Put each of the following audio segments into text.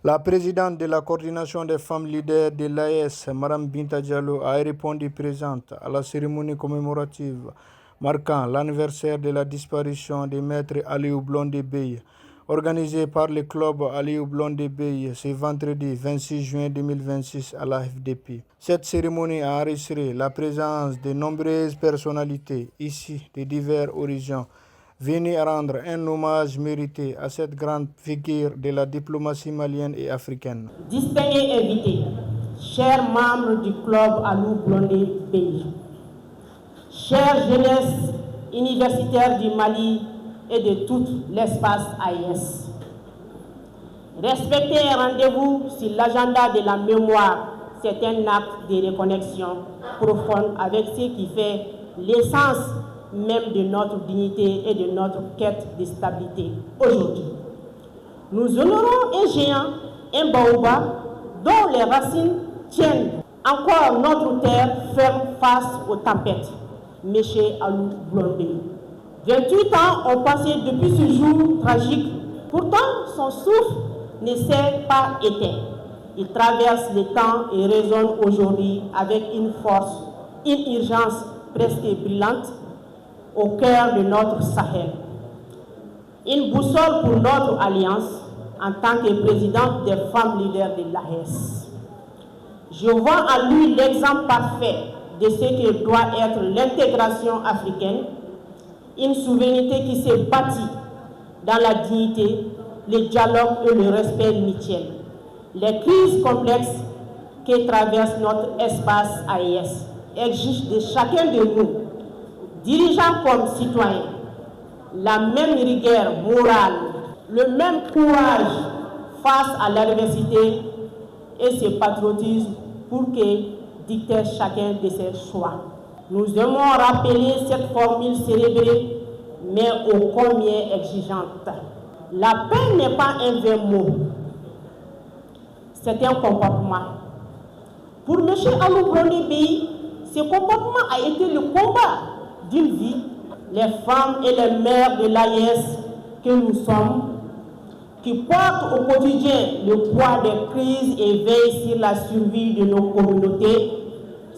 La présidente de la coordination des femmes leaders de l'AES, Mme Binta Diallo, a répondu présente à la cérémonie commémorative marquant l'anniversaire de la disparition de Maître Aliou Blondin Beye, organisée par le club Aliou Blondin Beye ce vendredi 26 juin 2026 à la FDP. Cette cérémonie a enregistré la présence de nombreuses personnalités ici de diverses horizons, venir rendre un hommage mérité à cette grande figure de la diplomatie malienne et africaine. Distingués invités, chers membres du club Aliou Blondin Beye, chère jeunesse universitaire du Mali et de tout l'espace AES, respecter un rendez-vous sur l'agenda de la mémoire, c'est un acte de reconnexion profonde avec ce qui fait l'essence même de notre dignité et de notre quête de stabilité aujourd'hui. Nous honorons un géant, un baobab, dont les racines tiennent encore notre terre ferme face aux tempêtes. M. Aliou Blondin. 28 ans ont passé depuis ce jour tragique. Pourtant, son souffle ne s'est pas éteint. Il traverse le temps et résonne aujourd'hui avec une force, une urgence presque brûlante au cœur de notre Sahel. Une boussole pour notre alliance en tant que présidente des femmes leaders de l'AES. Je vois en lui l'exemple parfait de ce que doit être l'intégration africaine, une souveraineté qui s'est bâtie dans la dignité, le dialogue et le respect mutuel. Les crises complexes que traverse notre espace AES exigent de chacun de nous, dirigeants comme citoyens, la même rigueur morale, le même courage face à l'adversité et ce patriotisme pour que dicter chacun de ses choix. Nous aimons rappeler cette formule célébrée, mais ô combien exigeante. La paix n'est pas un vain mot, c'est un comportement. Pour M. Aliou Blondin Beye, ce comportement a été le combat d'une vie. Les femmes et les mères de l'AES que nous sommes, qui portent au quotidien le poids des crises et veillent sur la survie de nos communautés,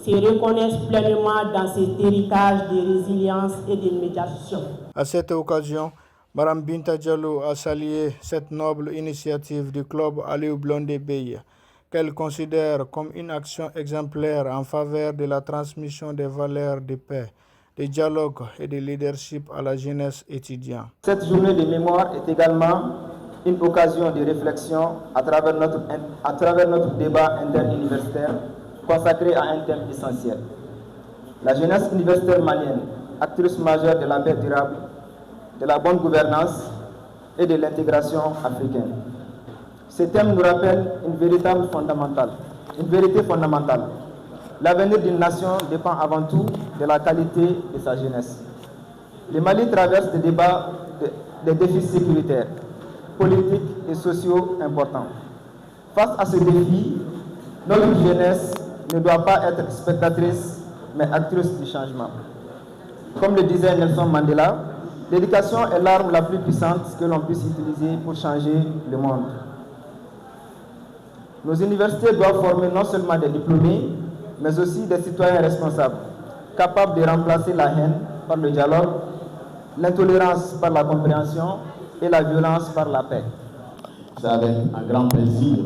se reconnaissent pleinement dans cet héritage de résilience et de médiation. À cette occasion, Mme Binta Diallo a salué cette noble initiative du club Aliou Blondin Beye, qu'elle considère comme une action exemplaire en faveur de la transmission des valeurs de paix, de dialogue et de leadership à la jeunesse étudiante. Cette journée de mémoire est également une occasion de réflexion à travers notre débat interuniversitaire consacré à un thème essentiel. La jeunesse universitaire malienne, actrice majeure de la paix durable, de la bonne gouvernance et de l'intégration africaine. Ce thème nous rappelle une vérité fondamentale. L'avenir d'une nation dépend avant tout de la qualité de sa jeunesse. Le Mali traverse des défis sécuritaires, politiques et sociaux importants. Face à ce défi, notre jeunesse ne doit pas être spectatrice, mais actrice du changement. Comme le disait Nelson Mandela, l'éducation est l'arme la plus puissante que l'on puisse utiliser pour changer le monde. Nos universités doivent former non seulement des diplômés, mais aussi des citoyens responsables, capables de remplacer la haine par le dialogue, l'intolérance par la compréhension et la violence par la paix. C'est avec un grand plaisir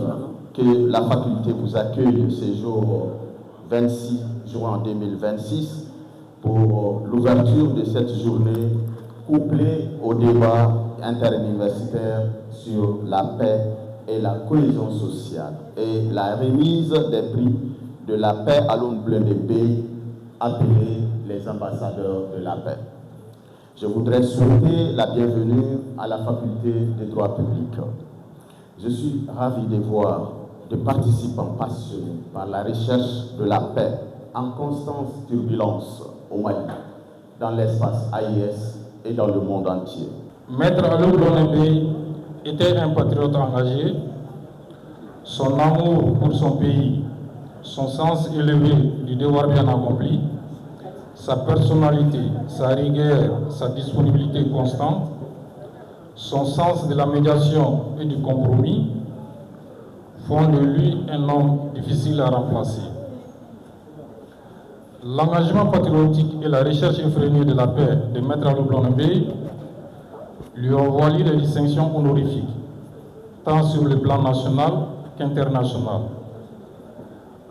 que la faculté vous accueille ce jour 26 juin 2026 pour l'ouverture de cette journée couplée au débat interuniversitaire sur la paix et la cohésion sociale et la remise des prix de la paix à Aliou Blondin Beye, appelés les ambassadeurs de la paix. Je voudrais souhaiter la bienvenue à la faculté de droit public. Je suis ravi de voir des participants passionnés par la recherche de la paix en constante turbulence au Mali, dans l'espace AES et dans le monde entier. Maître Aliou Blondin Beye était un patriote engagé. Son amour pour son pays, son sens élevé du devoir bien accompli, sa personnalité, sa rigueur, sa disponibilité constante, son sens de la médiation et du compromis font de lui un homme difficile à remplacer. L'engagement patriotique et la recherche effrénée de la paix de Maître Alou Blonembé lui ont valu des distinctions honorifiques, tant sur le plan national qu'international,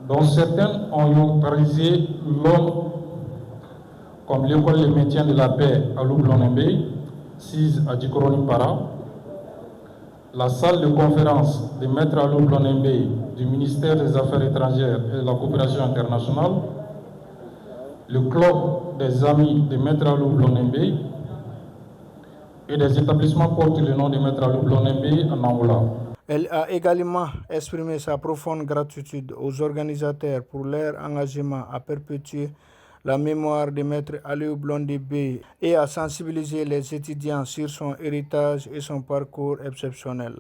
dont certaines ont immortalisé l'homme, comme l'école de maintien de la paix Alou Blonembé, sise à Djikoroni Para, la salle de conférence de Maître Alou Blonembé du ministère des Affaires étrangères et de la coopération internationale, le club des amis de Maître Alou Blonembé et des établissements portent le nom de Maître Alou Blonembé en Angola. Elle a également exprimé sa profonde gratitude aux organisateurs pour leur engagement à perpétuer la mémoire de Maître Alou Blonembé et à sensibiliser les étudiants sur son héritage et son parcours exceptionnel.